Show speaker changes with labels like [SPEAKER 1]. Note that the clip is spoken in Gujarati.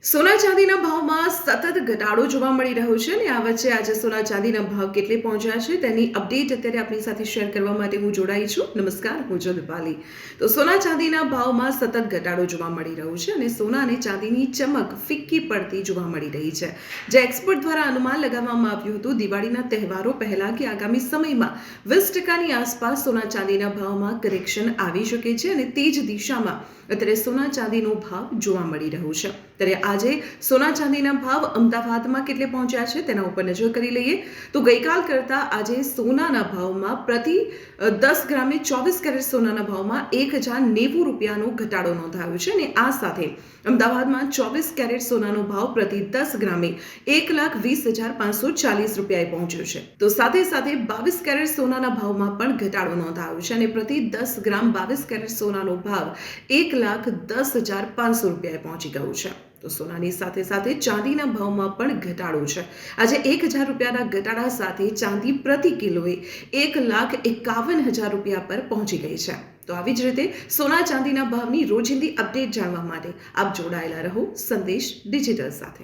[SPEAKER 1] સોના ચાંદીના ભાવમાં સતત ઘટાડો જોવા મળી રહ્યો છે અને આ વચ્ચે આજે સોના ચાંદીના ભાવ કેટલે પહોંચ્યા છે તેની અપડેટ અત્યારે આપણી સાથે શેર કરવા માટે હું જોડાઈ છું. નમસ્કાર, હું છું દીપાલી. તો સોના ચાંદીના ભાવમાં સતત ઘટાડો જોવા મળી રહ્યો છે અને સોના અને ચાંદીની ચમક ફિક્કી પડતી જોવા મળી રહી છે. જે એક્સપર્ટ દ્વારા અનુમાન લગાવવામાં આવ્યું હતું દિવાળીના તહેવારો પહેલા કે આગામી સમયમાં 20% આસપાસ સોના ચાંદીના ભાવમાં કરેક્શન આવી શકે છે અને તે જ દિશામાં અત્યારે સોના ચાંદીનો ભાવ જોવા મળી રહ્યો છે. ત્યારે આજે સોના ચાંદીના ભાવ અમદાવાદમાં કેટલે પહોંચ્યા છે તેના ઉપર નજર કરી લઈએ તો ગઈકાલ કરતાં આજે સોનાના ભાવમાં પ્રતિ 10 ગ્રામે 24 કેરેટ સોનાના ભાવમાં ₹1090નો ઘટાડો નોંધાયો છે અને આ સાથે અમદાવાદમાં 24 કેરેટ સોનાનો ભાવ પ્રતિ 10 ગ્રામે ₹1,20,540 પહોંચ્યો છે. તો સાથે સાથે 22 કેરેટ સોનાના ભાવમાં પણ ઘટાડો નોંધાયો છે અને પ્રતિ 10 ગ્રામ 22 કેરેટ સોનાનો ભાવ ₹1,10,500 પહોંચી ગયો છે. તો સોનાની સાથે સાથે ચાંદીના ભાવમાં પણ ઘટાડો છે. આજે ₹1,000ના ઘટાડા સાથે ચાંદી પ્રતિ કિલોએ ₹1,51,000 પર પહોંચી ગઈ છે. તો આવી જ રીતે સોના ચાંદીના ભાવની રોજિંદી અપડેટ જાણવા માટે આપ જોડાયેલા રહો સંદેશ ડિજિટલ સાથે.